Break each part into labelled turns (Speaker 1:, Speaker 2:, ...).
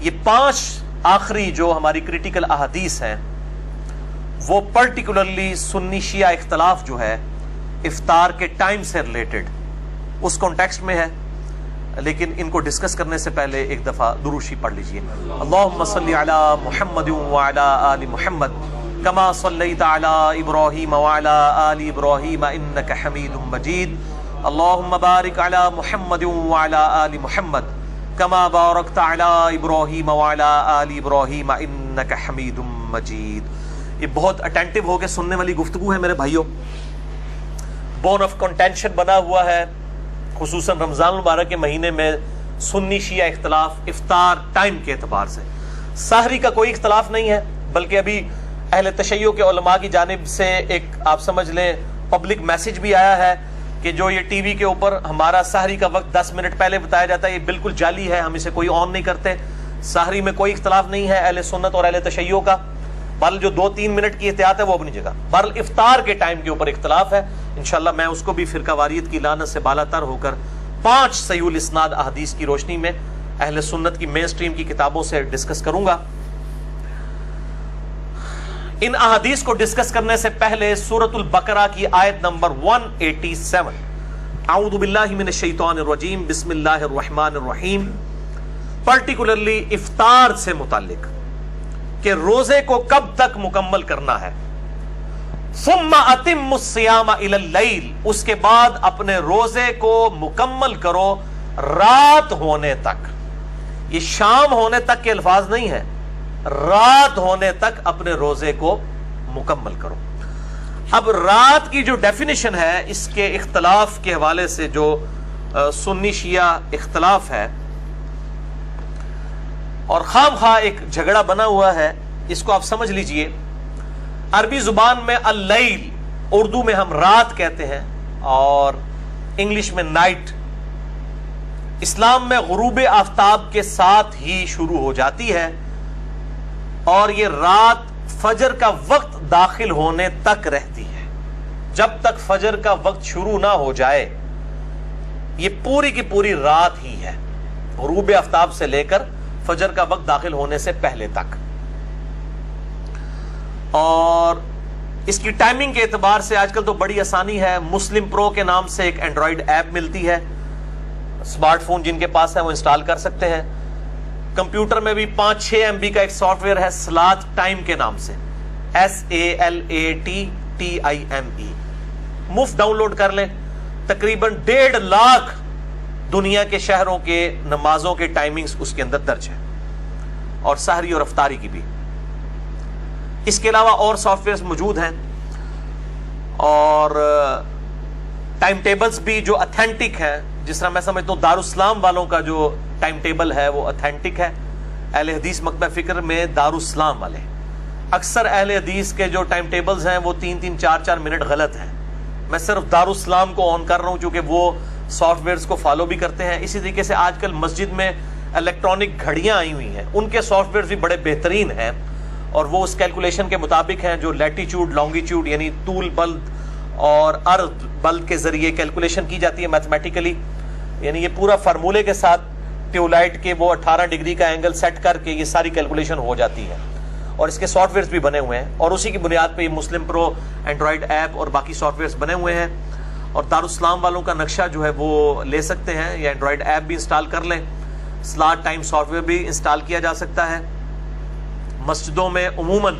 Speaker 1: یہ 5 آخری جو ہماری کریٹیکل احادیث ہیں وہ پرٹیکولرلی سنی شیعہ اختلاف جو ہے افطار کے ٹائم سے ریلیٹڈ اس کانٹیکسٹ میں ہے، لیکن ان کو ڈسکس کرنے سے پہلے ایک دفعہ درود شریف پڑھ لیجئے۔ اللہم صلی علی محمد وعلی آل محمد کما صلیت علی ابراہیم وعلی آل ابراہیم انک حمید مجید، اللہم بارک علی محمد وعلی آل محمد کما بارکت علی ابراہیم وعلی آل ابراہیم انک حمید مجید۔ یہ بہت اٹینٹو ہو کے سننے والی گفتگو ہے میرے بھائیوں، بون آف کنٹینشن بنا ہوا ہے خصوصاً رمضان المبارک کے مہینے میں سنی شیعہ اختلاف افطار ٹائم کے اعتبار سے۔ سحری کا کوئی اختلاف نہیں ہے، بلکہ ابھی اہل تشیع کے علماء کی جانب سے ایک آپ سمجھ لیں پبلک میسج بھی آیا ہے کہ جو یہ ٹی وی کے اوپر ہمارا سحری کا وقت 10 منٹ پہلے بتایا جاتا ہے یہ بالکل جعلی ہے، ہم اسے کوئی آن نہیں کرتے۔ سحری میں کوئی اختلاف نہیں ہے اہل سنت اور اہل تشیع کا، بل جو 2-3 منٹ کی احتیاط ہے وہ اپنی جگہ، بہرحال افطار کے ٹائم کے اوپر اختلاف ہے۔ انشاءاللہ میں اس کو بھی فرقہ واریت کی لعنت سے بالا تر ہو کر 5 صحیح الاسناد احادیث کی روشنی میں اہل سنت کی مین سٹریم کی کتابوں سے ڈسکس کروں گا۔ ان احادیث کو ڈسکس کرنے سے پہلے سورۃ البقرہ کی آیت نمبر 187، اعوذ باللہ من الشیطان الرجیم بسم اللہ الرحمن الرحیم، پرٹیکولرلی افطار سے متعلق کہ روزے کو کب تک مکمل کرنا ہے۔ ثم اتم الصیام الی اللیل، اس کے بعد اپنے روزے کو مکمل کرو رات ہونے تک۔ یہ شام ہونے تک کے الفاظ نہیں ہے، رات ہونے تک اپنے روزے کو مکمل کرو۔ اب رات کی جو ڈیفینیشن ہے اس کے اختلاف کے حوالے سے جو سنی شیعہ اختلاف ہے اور خام خواہ ایک جھگڑا بنا ہوا ہے، اس کو آپ سمجھ لیجئے۔ عربی زبان میں اللیل، اردو میں ہم رات کہتے ہیں اور انگلش میں نائٹ، اسلام میں غروب آفتاب کے ساتھ ہی شروع ہو جاتی ہے اور یہ رات فجر کا وقت داخل ہونے تک رہتی ہے۔ جب تک فجر کا وقت شروع نہ ہو جائے یہ پوری کی پوری رات ہی ہے، غروب آفتاب سے لے کر فجر کا وقت داخل ہونے سے پہلے تک۔ اور اس کی ٹائمنگ کے اعتبار سے آج کل تو بڑی آسانی ہے، مسلم پرو کے نام سے ایک اینڈرائیڈ ایپ ملتی ہے، اسمارٹ فون جن کے پاس ہے وہ انسٹال کر سکتے ہیں۔ کمپیوٹر میں بھی 5-6 MB کا ایک سافٹ ویئر ہے سلات ٹائم کے نام سے، SALATTIME، مفت ڈاؤن لوڈ کر لیں۔ تقریباً 1.5 لاکھ دنیا کے شہروں کے نمازوں کے ٹائمنگز اس کے اندر درج ہے، اور سحری اور افطاری کی بھی۔ اس کے علاوہ اور سافٹ ویئرز موجود ہیں اور ٹائم ٹیبلز بھی جو اتھینٹک ہیں، جس طرح میں سمجھتا ہوں دارالاسلام والوں کا جو ٹائم ٹیبل ہے وہ اتھینٹک ہے۔ اہل حدیث مکتبہ فکر میں دارالاسلام والے، اکثر اہل حدیث کے جو ٹائم ٹیبلز ہیں وہ 3-3 4-4 منٹ غلط ہیں۔ میں صرف دارالاسلام کو آن کر رہا ہوں چونکہ وہ سافٹ ویئرز کو فالو بھی کرتے ہیں۔ اسی طریقے سے آج کل مسجد میں الیکٹرانک گھڑیاں آئی ہوئی ہیں، ان کے سافٹ ویئرز بھی بڑے بہترین ہیں اور وہ اس کیلکولیشن کے مطابق ہیں جو لیٹیچیوڈ لانگیچیوڈ یعنی طول بلد اور عرض بلد کے ذریعے کیلکولیشن کی جاتی ہے میتھمیٹیکلی، یعنی یہ پورا فارمولے کے ساتھ ٹیوب لائٹ کے وہ 18 ڈگری کا اینگل سیٹ کر کے یہ ساری کیلکولیشن ہو جاتی ہے، اور اس کے سافٹ ویئرز بھی بنے ہوئے ہیں اور اسی کی بنیاد پہ یہ مسلم پرو اینڈرائیڈ ایپ اور باقی سافٹ ویئرز بنے ہوئے ہیں۔ اور دارالاسلام والوں کا نقشہ جو ہے وہ لے سکتے ہیں یا اینڈرائیڈ ایپ بھی انسٹال کر لیں، سلاٹ ٹائم سافٹ ویئر بھی انسٹال کیا جا سکتا ہے۔ مسجدوں میں عموماً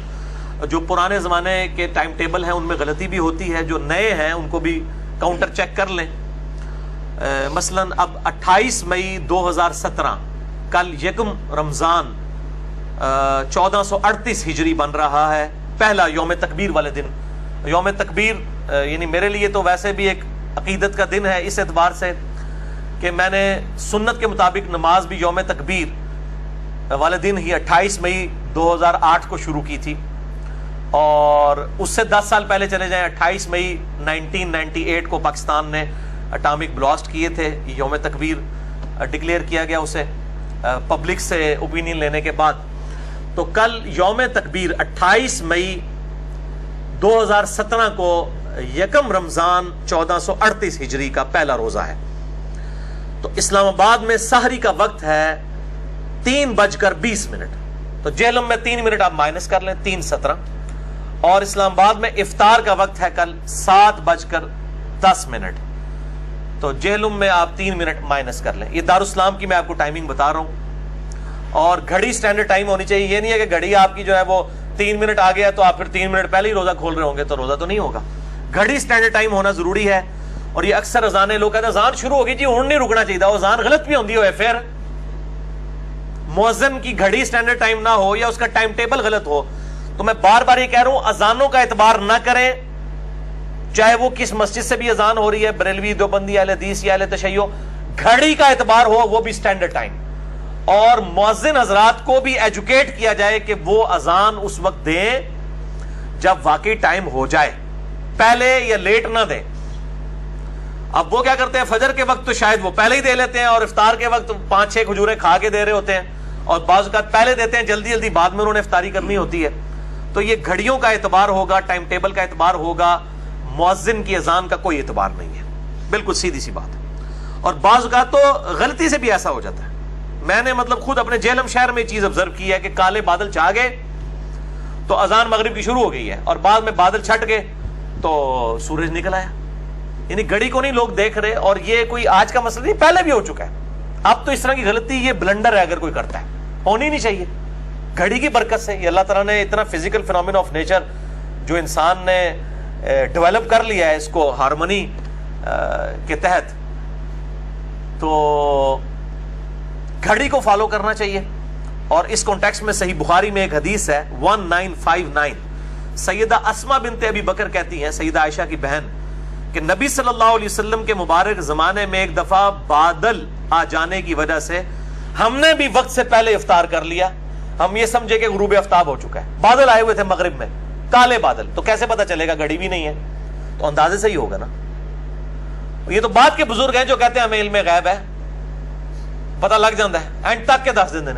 Speaker 1: جو پرانے زمانے کے ٹائم ٹیبل ہیں ان میں غلطی بھی ہوتی ہے، جو نئے ہیں ان کو بھی کاؤنٹر چیک کر لیں۔ مثلاً اب 28 مئی 2017 کل 1 رمضان 1438 ہجری بن رہا ہے، پہلا یوم تکبیر والے دن۔ یوم تکبیر یعنی میرے لیے تو ویسے بھی ایک عقیدت کا دن ہے اس اعتبار سے کہ میں نے سنت کے مطابق نماز بھی یوم تکبیر والے دن ہی 28 مئی 2008 کو شروع کی تھی، اور اس سے 10 سال پہلے چلے جائیں 28 مئی 1998 کو پاکستان نے اٹامک بلاسٹ کیے تھے، یوم تکبیر ڈکلیئر کیا گیا اسے پبلک سے اوپینین لینے کے بعد۔ تو کل یوم تکبیر 28 مئی 2017 کو 1 رمضان 1438 ہجری کا پہلا روزہ ہے۔ تو اسلام آباد میں سحری کا وقت ہے 3:20, تو جہلم میں 3 منٹ آپ مائنس کر لیں، 3:17. اور اسلام آباد میں افطار کا وقت ہے کل 7:10. تو جہلم میں آپ 3 منٹ مائنس کر لیں. یہ دارالاسلام کی میں آپ کو ٹائمنگ بتا رہا ہوں. اور گھڑی سٹینڈرڈ ٹائم ہونی چاہیے. یہ نہیں ہے کہ گھڑی آپ کی جو ہے وہ 3 منٹ آ گیا تو آپ پھر 3 منٹ پہلے ہی روزہ کھول رہے ہوں گے تو روزہ تو نہیں ہوگا. گھڑی سٹینڈرڈ ٹائم ہونا ضروری ہے. اور یہ اکثر اذانیں لوگ کہتے ہیں اذان شروع ہوگی جی ہوں نہیں رکنا چاہیے. اذان غلط بھی ہوندی ہوئے پھر مؤذن کی گھڑی سٹینڈرڈ ٹائم نہ ہو یا اس کا ٹائم ٹیبل غلط ہو تو میں بار بار یہ کہہ رہا ہوں اذانوں کا اعتبار نہ کریں، چاہے وہ کس مسجد سے بھی اذان ہو رہی ہے، بریلوی، دیوبندی، اہل حدیث یا اہل تشیع. گھڑی کا اعتبار ہو وہ بھی سٹینڈرڈ ٹائم. اور مؤذن حضرات کو بھی ایجوکیٹ کیا جائے کہ وہ اذان اس وقت دیں جب واقعی ٹائم ہو جائے، پہلے یا لیٹ نہ دیں. اب وہ کیا کرتے ہیں فجر کے وقت تو شاید وہ پہلے ہی دے لیتے ہیں اور افطار کے وقت 5-6 کھجوریں کھا کے دے رہے ہوتے ہیں، اور بعض اوقات پہلے دیتے ہیں جلدی جلدی، بعد میں انہوں نے افطاری کرنی ہوتی ہے. تو یہ گھڑیوں کا اعتبار ہوگا، ٹائم ٹیبل کا اعتبار ہوگا، مؤذن کی اذان کا کوئی اعتبار نہیں ہے. بالکل سیدھی سی بات ہے. اور بعض اوقات تو غلطی سے بھی ایسا ہو جاتا ہے. میں نے مطلب خود اپنے جہلم شہر میں یہ چیز آبزرو کی ہے کہ کالے بادل چھا گئے تو اذان مغرب کی شروع ہو گئی ہے، اور بعد میں بادل چھٹ گئے تو سورج نکل آیا. یعنی گھڑی کو نہیں لوگ دیکھ رہے. اور یہ کوئی آج کا مسئلہ نہیں، پہلے بھی ہو چکا ہے. اب تو اس طرح کی غلطی یہ بلنڈر ہے اگر کوئی کرتا ہے، ہونی نہیں چاہیے. گھڑی کی برکت سے یہ اللہ تعالیٰ نے اتنا فزیکل فینومینا آف نیچر جو انسان نے ڈیولپ کر لیا ہے اس کو ہارمونی کے تحت، تو گھڑی کو فالو کرنا چاہیے. اور اس کانٹیکسٹ میں صحیح بخاری میں ایک حدیث ہے 1959. سیدہ اسما بنت ابی بکر کہتی ہیں، سیدہ عائشہ کی بہن، کہ نبی صلی اللہ علیہ وسلم کے مبارک زمانے میں ایک دفعہ بادل آ جانے کی وجہ سے ہم نے بھی وقت سے پہلے افطار کر لیا. ہم یہ سمجھے کہ غروب آفتاب ہو چکا ہے. بادل آئے ہوئے تھے مغرب میں، کالے بادل، تو کیسے پتا چلے گا؟ گھڑی بھی نہیں ہے تو اندازے سے ہی ہوگا نا. یہ تو بعد کے بزرگ ہیں جو کہتے ہیں ہمیں علم غیب ہے، پتہ لگ جاتا ہے، اینڈ تک کے 10 دن.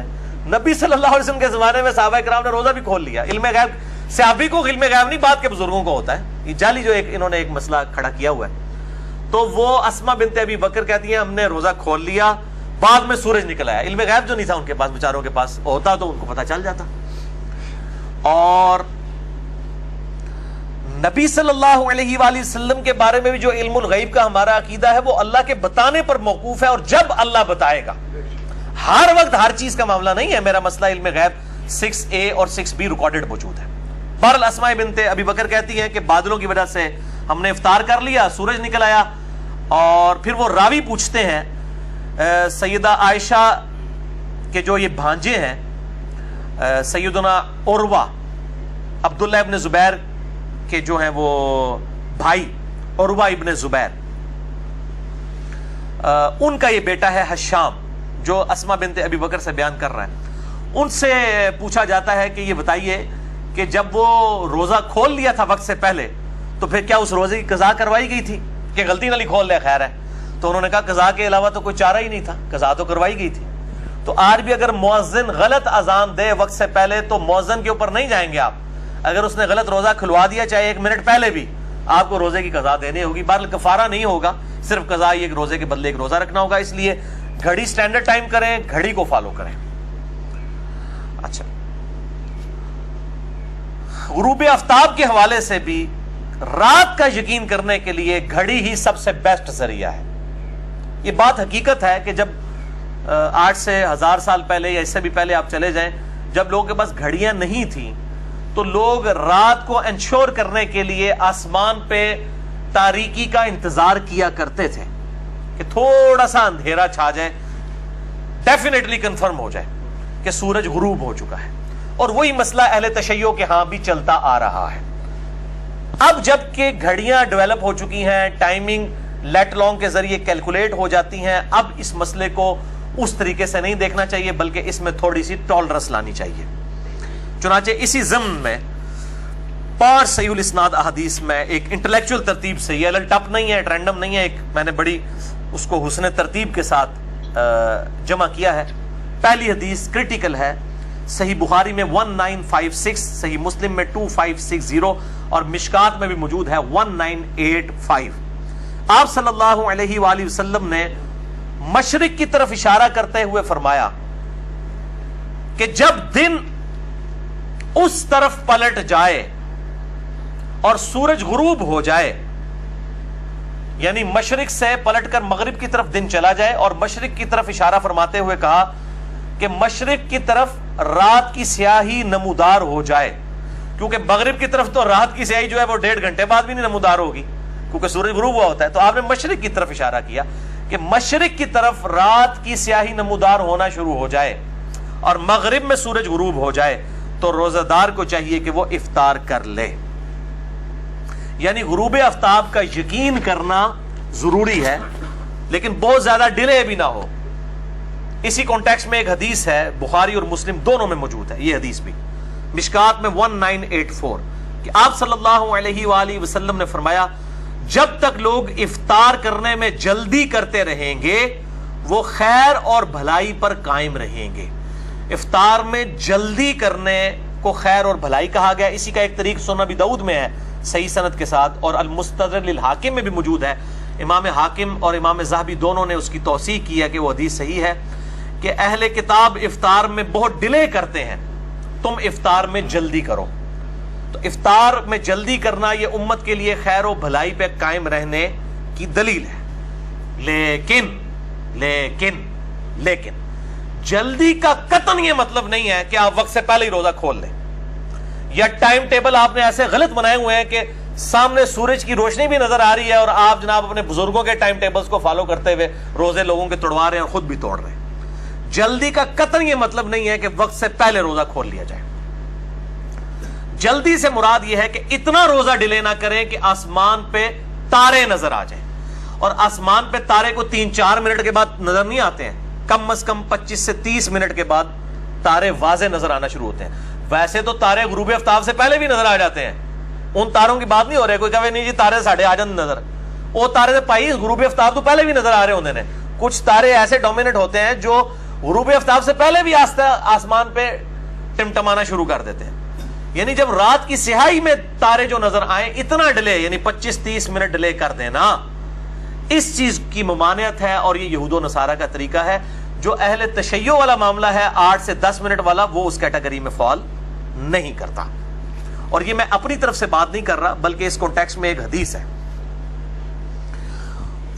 Speaker 1: نبی صلی اللہ علیہ وسلم کے زمانے میں صحابہ کرام نے روزہ بھی کھول لیا. علم غیب صحابی کو علم غیب نہیں، بعد کے بزرگوں کو ہوتا ہے. یہ جعلی جو انہوں نے ایک مسئلہ کھڑا کیا ہوا ہے. تو وہ اسما بنت ابی بکر کہتی ہیں ہم نے روزہ کھول لیا، بعد میں سورج نکل آیا. علم غیب جو نہیں تھا ان کے پاس، بیچاروں کے پاس ہوتا تو ان کو پتہ چل جاتا. اور نبی صلی اللہ علیہ وآلہ وسلم کے بارے میں بھی جو علم الغیب کا ہمارا عقیدہ ہے وہ اللہ کے بتانے پر موقوف ہے، اور جب اللہ بتائے گا. ہر وقت ہر چیز کا معاملہ نہیں ہے. میرا مسئلہ علم غیب 6A اور 6B ریکارڈڈ موجود ہے. بہرحال اسماء بنت ابی بکر کہتی ہیں کہ بادلوں کی وجہ سے ہم نے افطار کر لیا، سورج نکل آیا. اور پھر وہ راوی پوچھتے ہیں سیدہ عائشہ کے جو یہ بھانجے ہیں سیدنا عروہ، عبداللہ ابن زبیر کے جو ہیں وہ بھائی عروہ ابن زبیر، ان کا یہ بیٹا ہے حشام جو اسماء بنت ابی بکر سے بیان کر رہا ہے. ان سے پوچھا جاتا ہے کہ یہ بتائیے کہ جب وہ روزہ کھول لیا تھا وقت سے پہلے تو پھر کیا اس روزے کی قضا کروائی گئی تھی کہ غلطی نہ کھول لے خیر ہے؟ تو انہوں نے کہا قضا کے علاوہ تو کوئی چارہ ہی نہیں تھا، قضا تو کروائی گئی تھی. تو آج بھی اگر مؤذن غلط اذان دے وقت سے پہلے تو مؤذن کے اوپر نہیں جائیں گے آپ. اگر اس نے غلط روزہ کھلوا دیا چاہے 1 منٹ پہلے بھی، آپ کو روزے کی قضا دینی ہوگی. بہرحال کفارہ نہیں ہوگا، صرف قضا ایک روزے کے بدلے ایک روزہ رکھنا ہوگا. اس لیے گھڑی سٹینڈرڈ ٹائم کریں، گھڑی کو فالو کریں. اچھا، غروب آفتاب کے حوالے سے بھی رات کا یقین کرنے کے لیے گھڑی ہی سب سے بیسٹ ذریعہ ہے. یہ بات حقیقت ہے کہ جب 8 سے 1000 سال پہلے یا اس سے بھی پہلے آپ چلے جائیں، جب لوگوں کے پاس گھڑیاں نہیں تھیں تو لوگ رات کو انشور کرنے کے لیے آسمان پہ تاریکی کا انتظار کیا کرتے تھے کہ تھوڑا سا اندھیرا چھا جائے، ڈیفینیٹلی کنفرم ہو جائے کہ سورج غروب ہو چکا ہے. اور وہی مسئلہ اہل تشیع کے ہاں بھی چلتا آ رہا ہے. اب جب کہ گھڑیاں ڈیولپ ہو چکی ہیں، ٹائمنگ لیٹ لانگ کے ذریعے کیلکولیٹ ہو جاتی ہیں، اب اس مسئلے کو اس طریقے سے نہیں دیکھنا چاہیے بلکہ اس میں تھوڑی سی ٹالرنس لانی چاہیے. چنانچہ اسی ضمن میں 5 صحیح الاسناد احادیث میں ایک انٹلیکچوئل ترتیب سے، یہ الل ٹپ نہیں ہے، رینڈم نہیں ہے، ایک میں نے بڑی اس کو حسن ترتیب کے ساتھ جمع کیا ہے. پہلی حدیث کریٹیکل ہے، صحیح بخاری میں 1956، صحیح مسلم میں 2560 اور مشکات میں بھی موجود ہے 1985. آپ صلی اللہ علیہ وآلہ وسلم نے مشرق کی طرف اشارہ کرتے ہوئے فرمایا کہ جب دن اس طرف پلٹ جائے اور سورج غروب ہو جائے، یعنی مشرق سے پلٹ کر مغرب کی طرف دن چلا جائے، اور مشرق کی طرف اشارہ فرماتے ہوئے کہا کہ مشرق کی طرف رات کی سیاہی نمودار ہو جائے، کیونکہ مغرب کی طرف تو رات کی سیاہی جو ہے وہ 1.5 گھنٹے بعد بھی نہیں نمودار ہوگی کیونکہ سورج غروب ہوا ہوتا ہے. تو آپ نے مشرق کی طرف اشارہ کیا کہ مشرق کی طرف رات کی سیاہی نمودار ہونا شروع ہو جائے اور مغرب میں سورج غروب ہو جائے تو روزہ دار کو چاہیے کہ وہ افطار کر لے. یعنی غروب آفتاب کا یقین کرنا ضروری ہے لیکن بہت زیادہ ڈیلے بھی نہ ہو. اسی کانٹیکسٹ میں ایک حدیث ہے، بخاری اور مسلم دونوں میں موجود ہے یہ حدیث بھی، مشکات میں 1984، کہ آپ صلی اللہ علیہ وآلہ وسلم نے فرمایا جب تک لوگ افطار کرنے میں جلدی کرتے رہیں گے وہ خیر اور بھلائی پر قائم رہیں گے. افطار میں جلدی کرنے کو خیر اور بھلائی کہا گیا. اسی کا ایک طریق سنن ابی داؤد میں ہے صحیح سند کے ساتھ، اور المستدرک للحاکم میں بھی موجود ہے. امام حاکم اور امام ذہبی دونوں نے اس کی توثیق کی ہے کہ وہ حدیث صحیح ہے کہ اہل کتاب افطار میں بہت ڈیلے کرتے ہیں، تم افطار میں جلدی کرو. تو افطار میں جلدی کرنا یہ امت کے لیے خیر و بھلائی پہ قائم رہنے کی دلیل ہے. لیکن جلدی کا قطعاً یہ مطلب نہیں ہے کہ آپ وقت سے پہلے ہی روزہ کھول لیں، یا ٹائم ٹیبل آپ نے ایسے غلط بنائے ہوئے ہیں کہ سامنے سورج کی روشنی بھی نظر آ رہی ہے اور آپ جناب اپنے بزرگوں کے ٹائم ٹیبلز کو فالو کرتے ہوئے روزے لوگوں کے توڑوا رہے ہیں اور خود بھی توڑ رہے ہیں. جلدی کا قطعاً یہ مطلب نہیں ہے کہ وقت سے پہلے روزہ کھول لیا جائے. جلدی سے مراد یہ ہے کہ اتنا روزہ ڈیلے نہ کریں کہ آسمان پہ تارے نظر آ جائیں، اور آسمان پہ تارے کو 3-4 منٹ کے بعد نظر نہیں آتے ہیں، کم از کم 25 سے 30 منٹ کے بعد تارے واضح نظر آنا شروع ہوتے ہیں. ویسے تو تارے غروب آفتاب سے پہلے بھی نظر آ جاتے ہیں، ان تاروں کی بات نہیں ہو رہی. کوئی کہے نہیں جی تارے ساڑھے آ جاتے نظر، وہ تارے سے پائی غروب آفتاب تو پہلے بھی نظر آ رہے ہوتے ہیں. کچھ تارے ایسے ڈومینیٹ ہوتے ہیں جو غروب آفتاب سے پہلے بھی آسمان پہ ٹمٹمانا شروع کر دیتے ہیں. یعنی جب رات کی سیاہی میں تارے جو نظر آئیں اتنا ڈیلے، یعنی 25-30 منٹ ڈیلے کر دینا، اس چیز کی ممانعت ہے. اور یہ یہود و نصارہ کا طریقہ ہے. جو اہل تشیع والا معاملہ ہے 8 سے 10 منٹ والا، وہ اس کیٹیگری میں فال نہیں کرتا. اور یہ میں اپنی طرف سے بات نہیں کر رہا بلکہ اس کانٹیکسٹ میں ایک حدیث ہے.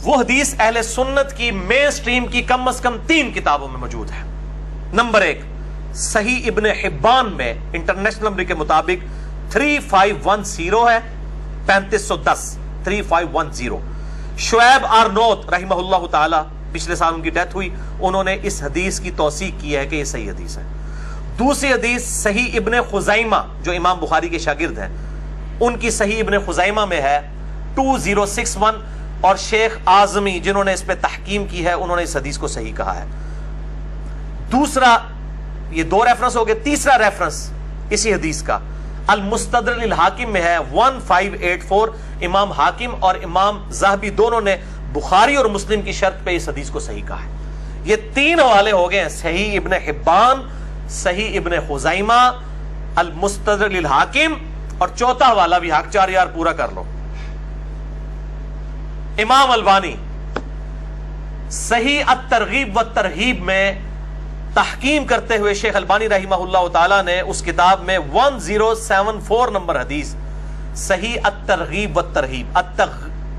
Speaker 1: وہ حدیث اہل سنت کی مین سٹریم کی کم از کم 3 کتابوں میں موجود ہے. نمبر 1 صحیح ابن حبان میں انٹرنیشنل نمبر کے مطابق 3510 ہے، 3510 3510. شعیب آرنوت رحمہ اللہ تعالی، پچھلے سال ان کی ڈیتھ ہوئی، انہوں نے اس حدیث کی توثیق کی ہے کہ یہ صحیح حدیث ہے. دوسری حدیث صحیح ابن خزیمہ جو امام بخاری کے شاگرد ہیں، ان کی صحیح ابن خزیمہ میں ہے 2061، اور شیخ اعظمی جنہوں نے اس پہ تحقیم کی ہے انہوں نے اس حدیث کو صحیح کہا ہے. دوسرا، یہ 2 ریفرنس ہو گئے. تیسرا ریفرنس اسی حدیث کا المستدرک للحاکم میں ہے 1584. امام حاکم اور امام ذہبی دونوں نے بخاری اور مسلم کی شرط پہ اس حدیث کو صحیح کہا ہے. یہ 3 حوالے ہو گئے ہیں، صحیح ابن حبان، صحیح ابن خزیمہ، المستدرک للحاکم، اور چوتھا حوالہ بھی حق 4 یار پورا کر لو، امام البانی صحیح الترغیب والترہیب میں تحقیم کرتے ہوئے شیخ البانی رحمہ اللہ تعالی نے اس کتاب میں 1074 نمبر حدیث صحیح الترغیب والترہیب،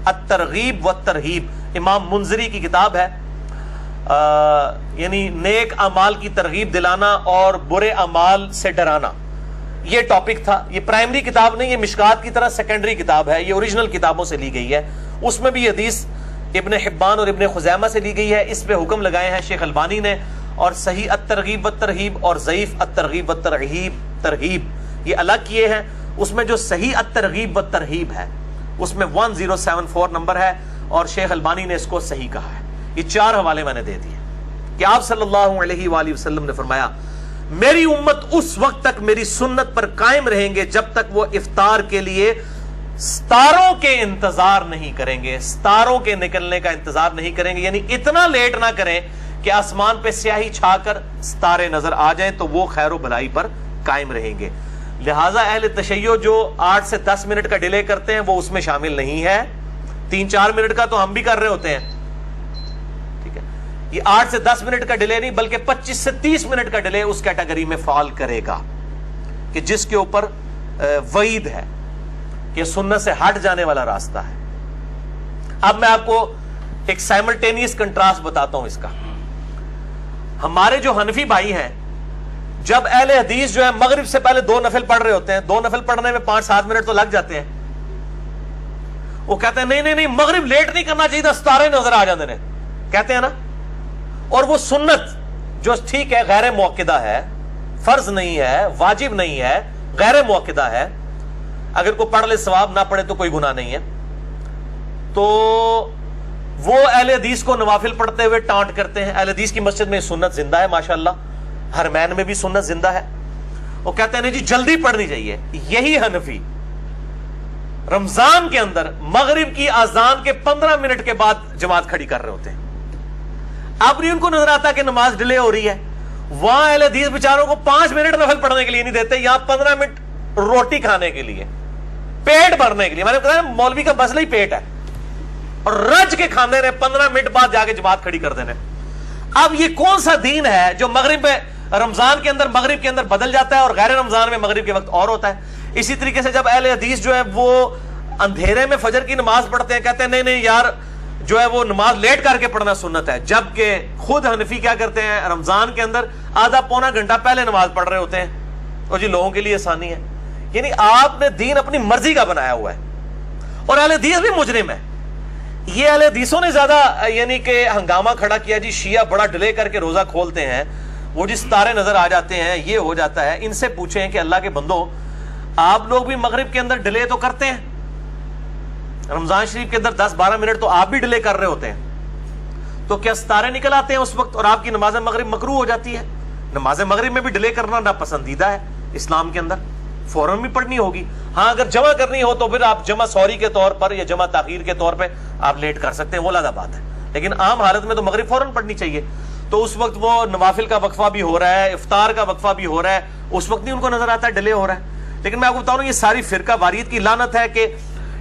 Speaker 1: الترغیب والترہیب امام منذری کی کتاب ہے، یعنی نیک اعمال کی ترغیب دلانا اور برے اعمال سے ڈرانا، یہ ٹاپک تھا. یہ پرائمری کتاب نہیں، یہ مشکات کی طرح سیکنڈری کتاب ہے، یہ اوریجنل کتابوں سے لی گئی ہے. اس میں بھی حدیث ابن حبان اور ابن خزیمہ سے لی گئی ہے. اس پہ حکم لگائے ہیں شیخ البانی نے، اور صحیح الترغیب والترہیب اور ضعیف الترغیب والترہیب یہ الگ کیے ہیں. اس میں جو صحیح الترغیب والترہیب ہے اس میں 1074 نمبر ہے اور شیخ البانی نے اس کو صحیح کہا ہے. یہ 4 حوالے میں نے دے دیے کہ آپ صلی اللہ علیہ وآلہ وسلم نے فرمایا میری امت اس وقت تک میری سنت پر قائم رہیں گے جب تک وہ افطار کے لیے ستاروں کے انتظار نہیں کریں گے، ستاروں کے نکلنے کا انتظار نہیں کریں گے. یعنی اتنا لیٹ نہ کریں کہ آسمان پہ سیاہی چھا کر ستارے نظر آ جائیں تو وہ خیر و بھلائی پر قائم رہیں گے. لہٰذا اہل تشیع جو 8 سے 10 منٹ کا ڈیلے کرتے ہیں وہ اس میں شامل نہیں ہے. 3-4 منٹ کا تو ہم بھی کر رہے ہوتے ہیں. ٹھیک ہے. یہ 8 سے 10 منٹ کا ڈیلے نہیں بلکہ 25 سے 30 منٹ کا ڈیلے اس کیٹیگری میں فال کرے گا کہ جس کے اوپر وعید ہے کہ سنت سے ہٹ جانے والا راستہ ہے. اب میں آپ کو ایک سائملٹینیس کنٹراسٹ بتاتا ہوں اس کا. ہمارے جو حنفی بھائی ہیں جب اہل حدیث جو ہے مغرب سے پہلے 2 نفل پڑھ رہے ہوتے ہیں, 2 نفل پڑھنے میں 5-7 منٹ تو لگ جاتے ہیں, وہ کہتے ہیں نہیں مغرب لیٹ نہیں کرنا چاہیے تھا, ستارے نظر آ جاتے ہیں, کہتے ہیں نا. اور وہ سنت جو ٹھیک ہے غیر موقدہ ہے, فرض نہیں ہے, واجب نہیں ہے, غیر موقدہ ہے, اگر کوئی پڑھ لے ثواب, نہ پڑھے تو کوئی گناہ نہیں ہے. تو وہ اہل حدیث کو نوافل پڑھتے ہوئے ٹانٹ کرتے ہیں. اہل حدیث کی مسجد میں سنت زندہ ہے ماشاءاللہ, حرمین میں بھی سنت زندہ ہے. وہ کہتے ہیں نہیں جی جلدی پڑھنی چاہیے. یہی حنفی رمضان کے اندر مغرب کی اذان کے 15 منٹ کے بعد جماعت کھڑی کر رہے ہوتے ہیں. اب نہیں ان کو نظر آتا کہ نماز ڈیلے ہو رہی ہے. وہاں اہل حدیث بیچاروں کو 5 منٹ نفل پڑھنے کے لیے نہیں دیتے, یہاں 15 منٹ روٹی کھانے کے لیے, پیٹ بھرنے کے لیے. میں نے کہا مولوی کا مسئلہ ہی پیٹ ہے, اور رج کے کھانے رہے 15 منٹ بعد جا کے جماعت کھڑی کر دینے. اب یہ کون سا دین ہے جو مغرب میں رمضان کے اندر مغرب کے اندر بدل جاتا ہے اور غیر رمضان میں مغرب کے وقت اور ہوتا ہے. اسی طریقے سے جب اہل حدیث جو ہے وہ اندھیرے میں فجر کی نماز پڑھتے ہیں, کہتے ہیں نہیں یار جو ہے وہ نماز لیٹ کر کے پڑھنا سنت ہے, جبکہ خود حنفی کیا کرتے ہیں رمضان کے اندر آدھا پونا گھنٹہ پہلے نماز پڑھ رہے ہوتے ہیں, اور جی لوگوں کے لیے آسانی ہے. یعنی آپ نے دین اپنی مرضی کا بنایا ہوا ہے, اور اہل حدیث بھی مجرم ہے. یہ اہل حدیثوں نے زیادہ یعنی کہ ہنگامہ کھڑا کیا, جی شیعہ بڑا ڈیلے کر کے روزہ کھولتے ہیں, وہ جی ستارے نظر آ جاتے ہیں, یہ ہو جاتا ہے. ان سے پوچھیں کہ اللہ کے بندو آپ لوگ بھی مغرب کے اندر ڈیلے تو کرتے ہیں, رمضان شریف کے اندر 10-12 منٹ تو آپ بھی ڈیلے کر رہے ہوتے ہیں, تو کیا ستارے نکل آتے ہیں اس وقت اور آپ کی نماز مغرب مکروہ ہو جاتی ہے؟ نماز مغرب میں بھی ڈیلے کرنا ناپسندیدہ ہے اسلام کے اندر, فوراً بھی پڑھنی ہوگی. ہاں اگر جمع کرنی ہو تو پھر آپ جمع سوری کے طور پر یا جمع تاخیر کے طور پہ آپ لیٹ کر سکتے ہیں, وہ علیحدہ بات ہے. لیکن عام حالت میں تو مغرب فوراً پڑھنی چاہیے. تو اس وقت وہ نوافل کا وقفہ بھی ہو رہا ہے, افطار کا وقفہ بھی ہو رہا ہے, اس وقت نہیں ان کو نظر آتا ہے ڈیلے ہو رہا ہے. لیکن میں آپ کو بتاؤں یہ ساری فرقہ واریت کی لعنت ہے کہ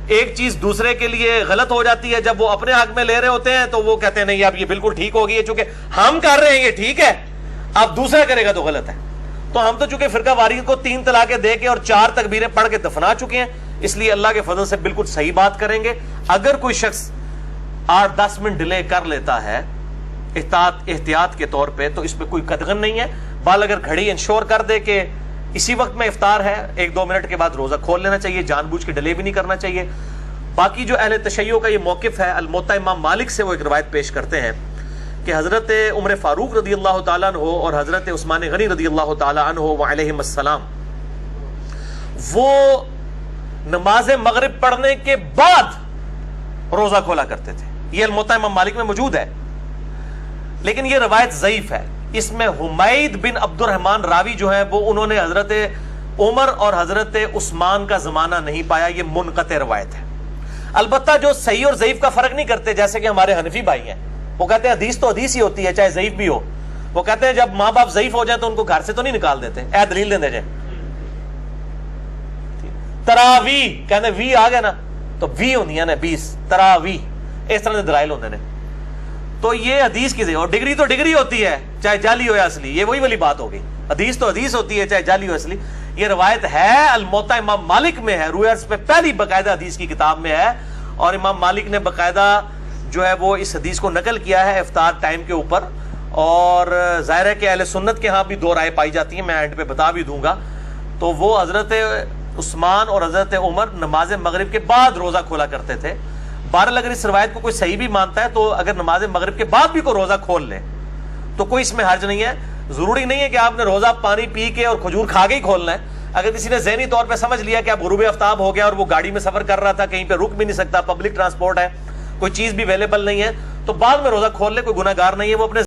Speaker 1: ایک چیز دوسرے کے لیے غلط ہو جاتی ہے, جب وہ اپنے حق میں لے رہے ہوتے ہیں تو وہ کہتے ہیں نہیں اب یہ بالکل ٹھیک ہوگی, ہے چونکہ ہم کر رہے ہیں یہ ٹھیک ہے, اب دوسرا کرے گا تو غلط ہے. تو ہم تو چونکہ فرقہ واریت کو 3 طلاقیں دے کے اور 4 تکبیریں پڑھ کے دفنا چکے ہیں, اس لیے اللہ کے فضل سے بالکل صحیح بات کریں گے. اگر کوئی شخص 8-10 منٹ ڈیلے کر لیتا ہے احتیاط کے طور پہ تو اس پہ کوئی قدغن نہیں ہے. بال اگر گھڑی انشور کر دے کہ اسی وقت میں افطار ہے, 1-2 منٹ کے بعد روزہ کھول لینا چاہیے, جان بوجھ کے ڈیلے بھی نہیں کرنا چاہیے. باقی جو اہل تشیع کا یہ موقف ہے, الموطا امام مالک سے وہ ایک روایت پیش کرتے ہیں کہ حضرت عمر فاروق رضی اللہ تعالیٰ عنہ اور حضرت عثمان غنی رضی اللہ تعالیٰ عنہ وعلیہم السلام وہ نماز مغرب پڑھنے کے بعد روزہ کھولا کرتے تھے. یہ الموطا امام مالک میں موجود ہے, لیکن یہ روایت ضعیف ہے. اس میں حمید بن عبد الرحمن راوی جو ہیں وہ انہوں نے حضرت عمر اور حضرت عثمان کا زمانہ نہیں پایا, یہ منقطع روایت ہے. البتہ جو صحیح اور ضعیف کا فرق نہیں کرتے, جیسے کہ ہمارے حنفی بھائی ہیں, وہ کہتے ہیں حدیث تو حدیث ہی ہوتی ہے چاہے ضعیف بھی ہو. وہ کہتے ہیں جب ماں باپ ضعیف ہو جائیں تو ان کو گھر سے تو نہیں نکال دیتے, اے دلیل دے دے جائے. تراوی کہتے ہیں وی آ گیا نا تو وی ہونی ہے نا 20 تراوی, اس طرح کے دلائل ہوتے ہیں. تو یہ حدیث کی اور ڈگری تو ڈگری ہوتی ہے چاہے جعلی ہو یا اصلی, یہ وہی والی بات ہوگی. حدیث تو حدیث ہوتی ہے چاہے جعلی ہو اصلی. یہ روایت ہے الموطا امام مالک میں ہے, روایت پہ پہلی باقاعدہ حدیث کی کتاب میں ہے, اور امام مالک نے باقاعدہ جو ہے وہ اس حدیث کو نقل کیا ہے افطار ٹائم کے اوپر. اور ظاہر ہے کہ اہل سنت کے ہاں بھی 2 رائے پائی جاتی ہیں, میں اینڈ پہ بتا بھی دوں گا. تو وہ حضرت عثمان اور حضرت عمر نماز مغرب کے بعد روزہ کھولا کرتے تھے. بہرحال اگر اس روایت کو کوئی صحیح بھی مانتا ہے تو اگر نماز مغرب کے بعد بھی کوئی روزہ کھول لے تو کوئی اس میں حرج نہیں ہے. ضروری نہیں ہے کہ آپ نے روزہ پانی پی کے اور کھجور کھا کے ہی کھولنا ہے. اگر کسی نے ذہنی طور پہ سمجھ لیا کہ اب غروب آفتاب ہو گیا اور وہ گاڑی میں سفر کر رہا تھا, کہیں پہ رک بھی نہیں سکتا, پبلک ٹرانسپورٹ ہے, کوئی چیز بھی اویلیبل نہیں ہے, تو بعد میں روزہ کھول لے, کوئی گناہ گار نہیں ہے. وہ اپنے